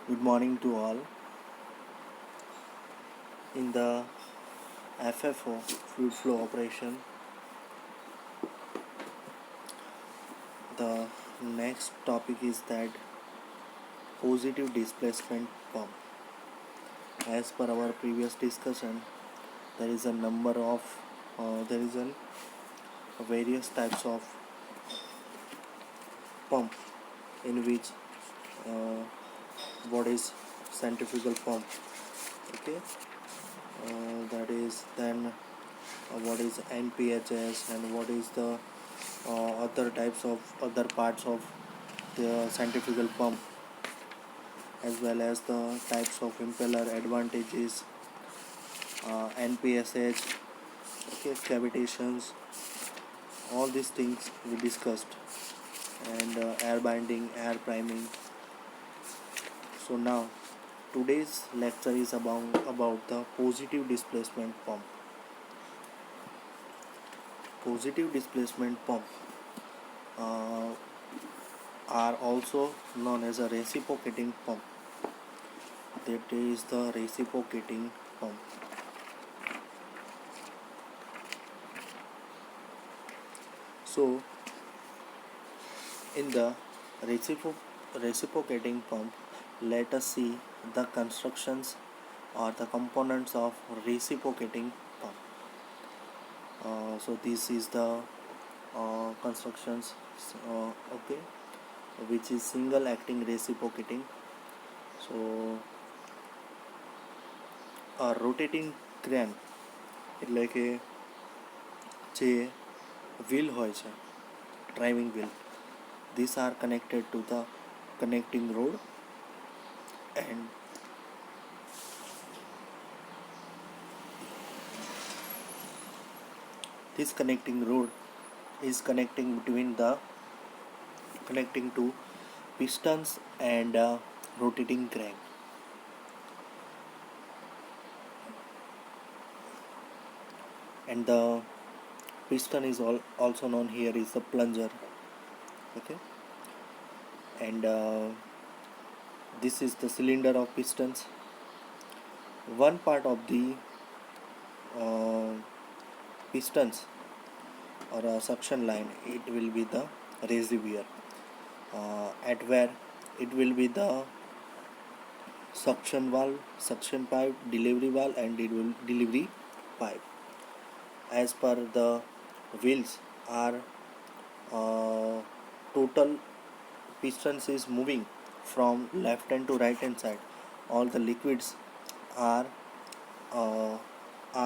Good morning to all. In the FFO fluid flow operation, the next topic is that positive displacement pump. As per our previous discussion, there is a number of there is a various types of pump in which uh, what is centrifugal pump. Okay, that is then what is NPHS and what is the other types of other parts of the centrifugal pump, as well as the types of impeller advantages, NPSH, okay, cavitations, all these things we discussed, and air binding, air priming. So now today's lecture is about the positive displacement pump. Positive displacement pump uh, are also known as a reciprocating pump. That is the reciprocating pump. So in the reciprocating pump, let us see the constructions or the components of reciprocating pump. So this is the constructions, okay, which is single acting reciprocating. So a rotating crank એટલે કે જે wheel હોય છે, driving wheel, these are connected to the connecting rod, and this connecting rod is connecting to pistons and rotating crank. And the piston is also known here is the plunger, okay, and this is the cylinder of pistons. One part of the uh, pistons or a suction line, it will be the reservoir, at where it will be the suction valve, suction pipe, delivery valve, and delivery pipe. As per the wheels are total pistons is moving from left hand to right hand side, all the liquids are uh,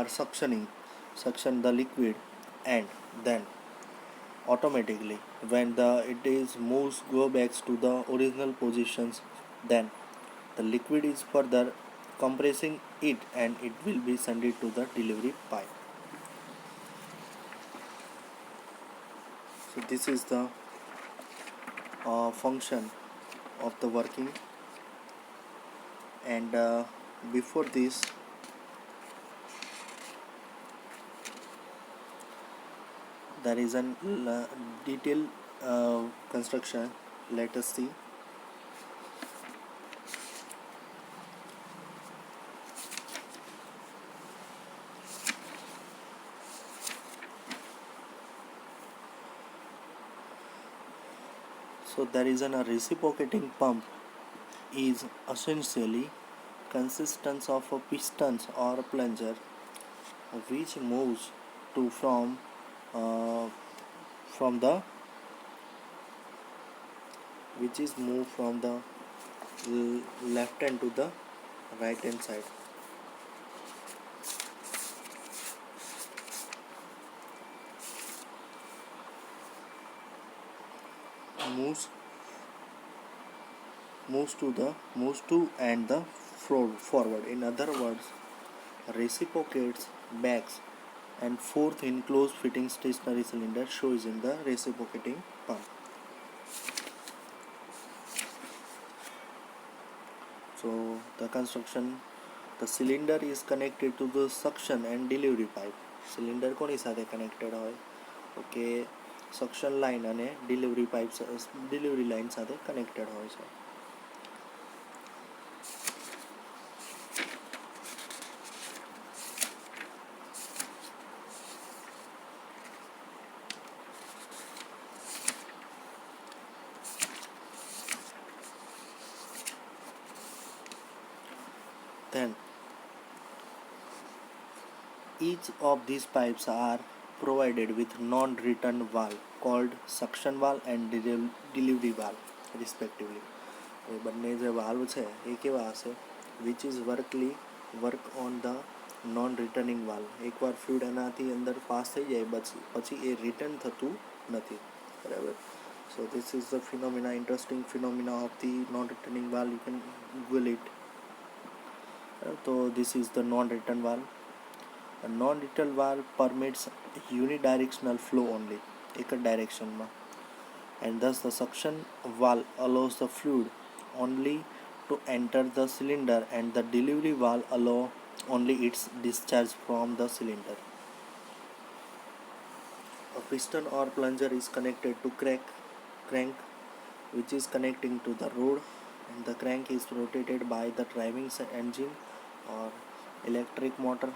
suction the liquid, and then automatically when the it is moves go back to the original positions, then the liquid is further compressing it and it will be sent it to the delivery pipe. So this is the function of the working, and before this there is an detailed construction. Let us see. So there is a reciprocating pump is essentially consistence of a pistons or a plunger which moves to uh, from the which is moved from the left hand to the right hand side. moves moves to and the forward. In other words, reciprocates backs and forth in closed fitting stationary cylinder shows in the reciprocating pump. So the construction, the cylinder is connected to the suction and delivery pipe. Cylinder કોની સાથે connected હોય? Okay, suction line અને delivery pipe delivery line સાથે connected હોય છે. each of these pipes are provided with non-return valve called suction valve and delivery valve respectively. એ બંને જે valve છે એ કેવા હશે? Which is work on the non returning valve. એકવાર ફ્લુઇડ એનાથી અંદર પાસ થઈ જાય પછી એ રિટર્ન થતું નથી, બરાબર. So this is the phenomena, interesting phenomena of the non returning valve. You can Google it. તો this is the non return valve. A non-return valve permits unidirectional flow only, એક જ ડાયરેક્શનમાં, and thus the suction valve allows the fluid only to enter the cylinder and the delivery valve allow only its discharge from the cylinder. A piston or plunger is connected to crank which is connecting to the rod, and the crank is rotated by the driving engine or electric motor,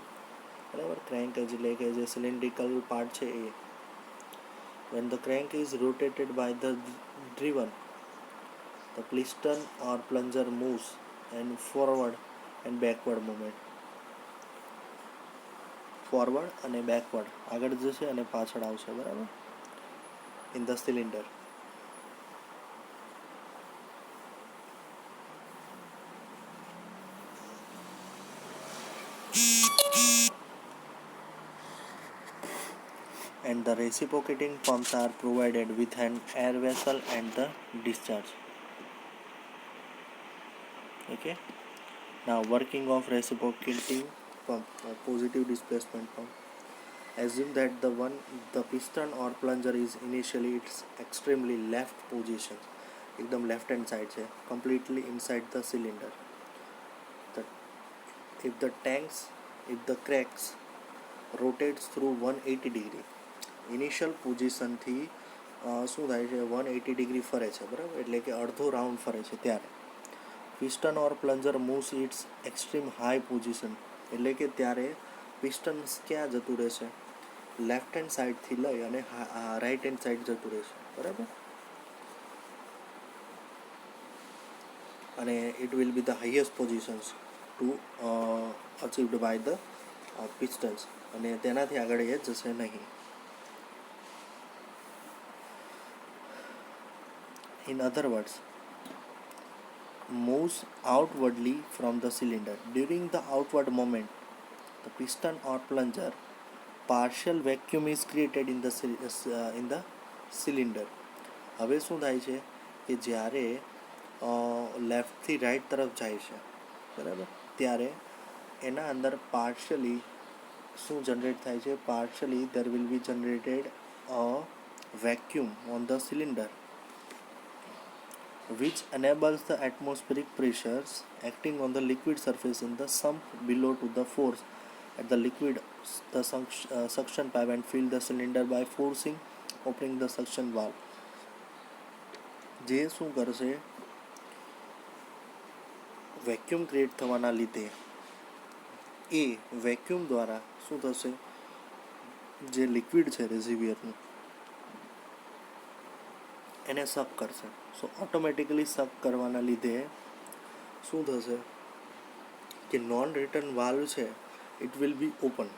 બરાબર. Crank એટલે કે જે cylindrical part છે એ. when the crank is rotated by the driven, the piston or plunger moves and forward and backward movement. Forward અને backward, આગળ જશે અને પાછળ આવશે, બરાબર, in the cylinder. And the reciprocating pumps are provided with an air vessel and the discharge. Okay. Now working of reciprocating pump or positive displacement pump. Assume that the piston or plunger is initially its extremely left position, एकदम left hand side છે, completely inside the cylinder. If the cracks rotates through 180 degree, initial પોઝિશનથી શું થાય છે? 180 degree ફરે છે, બરાબર, એટલે કે અડધો રાઉન્ડ ફરે છે. ત્યારે piston or plunger moves its extreme high position, એટલે કે ત્યારે પિસ્ટન ક્યાં જતું રહેશે? લેફ્ટ હેન્ડ સાઈડથી લઈ અને રાઈટ હેન્ડ સાઈડ જતું રહેશે, બરાબર. અને it will be the highest positions to achieved by the pistons, અને તેનાથી આગળ એ જશે નહીં. In other words, moves outwardly from the cylinder. During the outward movement, the piston or plunger partial vacuum is created in the cylinder. હવે શું થાય છે કે જ્યારે લેફ્ટથી રાઈટ તરફ જાય છે, બરાબર, ત્યારે એના અંદર પાર્શિયલી શું જનરેટ થાય છે? Partially there will be generated a vacuum on the cylinder, which enables the atmospheric pressures acting on the liquid surface in the sump below to the force at the liquid the suction pipe and fill the cylinder by forcing opening the suction valve. જે શું કરશે? Vacuum create થવાના લીધે એ vacuum દ્વારા શું થશે? જે liquid છે રેઝિવિયરનું એને સક કરશે. સો ઓટોમેટિકલી સક કરવાના લીધે શું થશે કે નોન રિટર્ન વાલ્વ છે ઇટ વિલ બી ઓપન,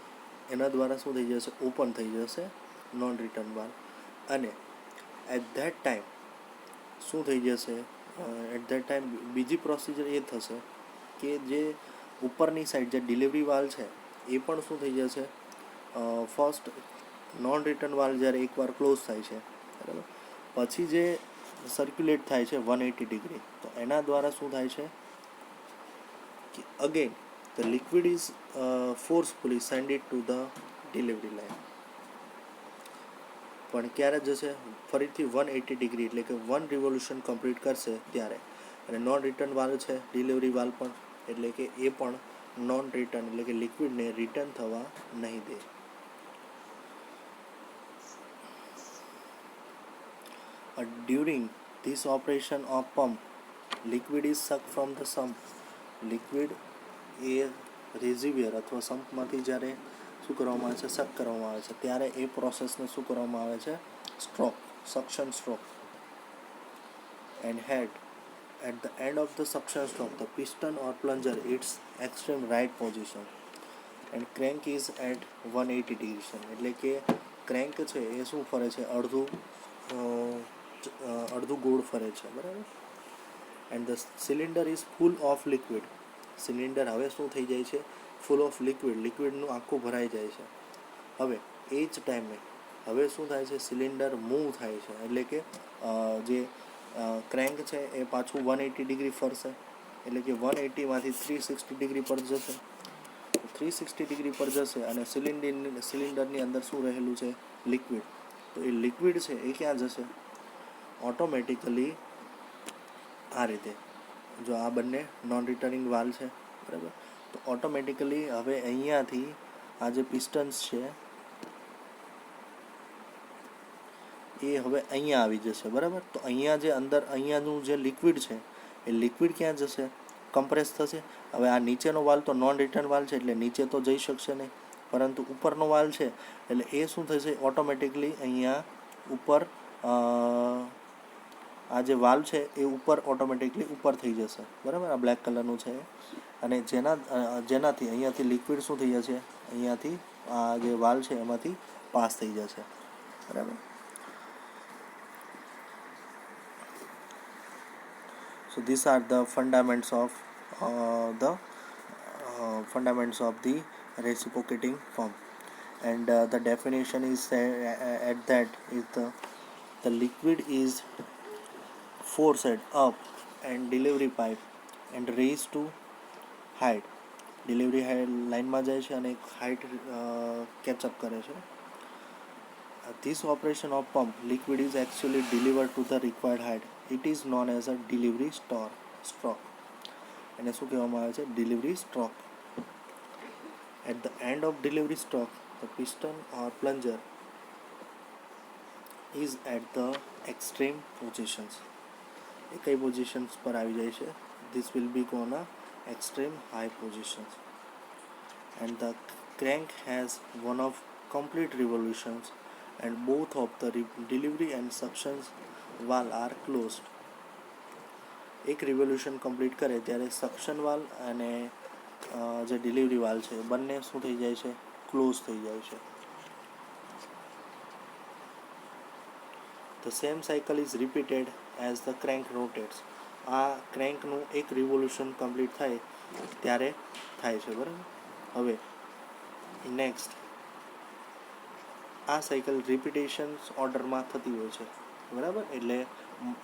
એના દ્વારા શું થઈ જશે? ઓપન થઈ જશે નોન રિટર્ન વાલ્વ. અને એટ ધેટ ટાઈમ શું થઈ જશે? એટ ધેટ ટાઈમ બીજી પ્રોસિજર એ થશે કે જે ઉપરની સાઈડ જે ડિલિવરી વાલ્વ છે એ પણ શું થઈ જશે? ફર્સ્ટ નોન રિટર્ન વાલ્વ જ્યારે એકવાર ક્લોઝ થાય છે, બરાબર, પછી જે સર્ક્યુલેટ થાય છે 180 ડિગ્રી, તો એના દ્વારા શું થાય છે કે again the liquid is forcefully sended to the delivery line. પણ ક્યારે જશે? ફરીથી 180 ડિગ્રી એટલે કે 1 રિવોલ્યુશન કમ્પ્લીટ કરશે ત્યારે. અને નોન રિટર્ન વાલ્વ છે ડિલિવરી વાલ્વ પણ, એટલે કે એ પણ નોન રિટર્ન એટલે કે લિક્વિડને રિટર્ન થવા નહીં દે. During this operation of pump, liquid is sucked from the sump. Liquid એ રેઝિવિયર અથવા સમ્પમાંથી જ્યારે શું કરવામાં આવે છે? સક કરવામાં આવે છે. ત્યારે એ પ્રોસેસને શું કરવામાં આવે છે? Stroke, suction stroke. And at the end of the suction stroke, the piston or plunger its extreme right position. And crank is at 180 degree, એટલે કે ક્રેન્ક છે એ શું ફરે છે, અડધું ગોળ ફરે છે, બરાબર. And the cylinder is full of liquid, cylinder હવે શું થઈ જાય છે, ફૂલ ઓફ લિક્વિડનું આખું ભરાઈ જાય છે. હવે એ જ ટાઈમે હવે શું થાય છે, સિલિન્ડર મૂવ થાય છે, એટલે કે જે ક્રેન્ક છે એ પાછું 180 ડિગ્રી ફરશે, એટલે કે 180માંથી 360 ડિગ્રી પર જશે. 360 ડિગ્રી પર જશે અને સિલિન્ડરની અંદર શું રહેલું છે, લિક્વિડ. તો એ લિક્વિડ છે એ ક્યાં જશે, ઓટોમેટિકલી આ રીતે, જો આ બંને નોન રિટર્નિંગ વાલ્વ છે, બરાબર. તો ઓટોમેટિકલી હવે અહીંયાથી આ જે પિસ્ટન્સ છે એ હવે અહીંયા આવી જશે, બરાબર. તો અહીંયા જે અંદર અહીંયાનું જે લિક્વિડ છે એ લિક્વિડ ક્યાં જશે, કમ્પ્રેસ થશે. હવે આ નીચેનો વાલ્વ તો નોન રિટર્ન વાલ્વ છે એટલે નીચે તો જઈ શકશે નહીં, પરંતુ ઉપરનો વાલ્વ છે એટલે એ શું થશે, ઓટોમેટિકલી અહીંયા ઉપર આ જે વાલ્વ છે એ ઉપર ઓટોમેટિકલી ઉપર થઈ જશે, બરાબર. આ બ્લેક કલરનું છે અને જેનાથી અહીંયાથી લિક્વિડ શું થઈ જશે, અહીંયાથી આ જે વાલ્વ છે એમાંથી પાસ થઈ જશે, બરાબર. So these are the fundaments of the reciprocating pump, and the definition is at that is the liquid is forced up and delivery pipe and raised to height. Delivery લાઇનમાં જાય છે અને height ketchup કરે છે. This operation of pump liquid is actually delivered to the required height. It is known as a delivery stroke. એને શું કહેવામાં આવે છે, delivery stroke. At the end of delivery stroke, the piston or plunger is at the extreme positions. એ કઈ positions પર આવી જાય છે, this will be gonna extreme high positions, and the crank has one of complete revolutions and both of the delivery and suction valve are closed. એક revolution complete કરે ત્યારે suction valve અને જે ડિલિવરી વાલ્વ છે બંને શું થઈ જાય છે, ક્લોઝ થઈ જાય છે. The same cycle is repeated as the crank rotates. આ ક્રેન્કનું એક રિવોલ્યુશન કમ્પ્લીટ થાય ત્યારે થાય છે, બરાબર. હવે નેક્સ્ટ આ સાયકલ રિપીટેશન્સ ઓર્ડરમાં થતી હોય છે, બરાબર. એટલે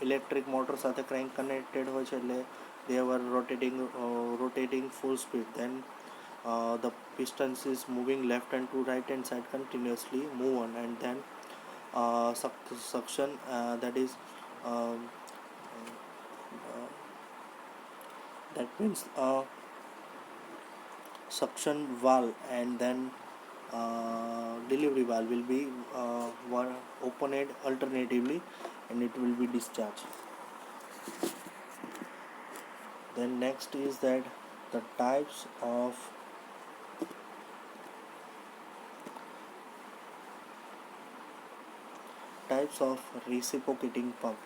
ઇલેક્ટ્રિક મોટર સાથે ક્રેન્ક કનેક્ટેડ હોય છે એટલે they were rotating full speed, then the pistons is moving left and to right hand side continuously move on, and then suction that is that means suction valve and then delivery valve will be opened alternatively and it will be discharged. Then next is that the types of reciprocating pump.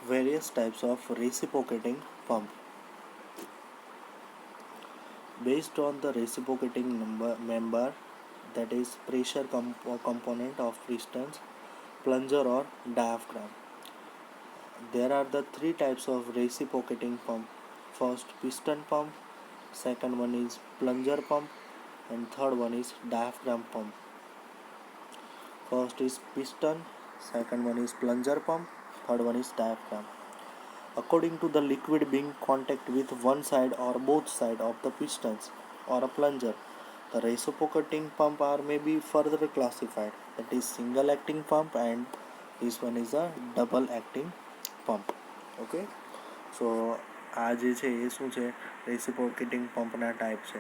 Various types of reciprocating pump. Based on the reciprocating member, that is pressure component of pistons, plunger or diaphragm. There are the three types of reciprocating pump. First, piston pump, second one is plunger pump, and third one is diaphragm pump. First is piston, second one is plunger pump, third one is diaphragm. According to the liquid being contact with one side or both side of the pistons or a plunger, the reciprocating pump are may be further classified. That is single acting pump, and this one is a double acting pump. Okay, so આ જે છે એ શું છે, reciprocating પંપના type છે.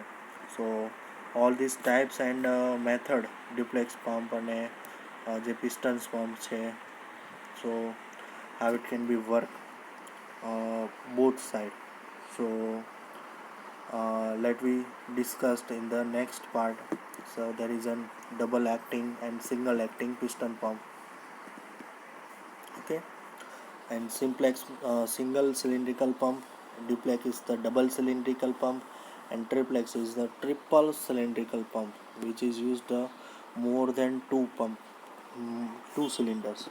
So all this types and method, duplex pump અને જે pistons pump છે, so how it can be work both side. So let we discussed in the next part. So there is a double acting and single acting piston pump. and simplex single cylindrical pump, duplex is the double cylindrical pump, and triplex is the triple cylindrical pump, which is used more than two cylinders.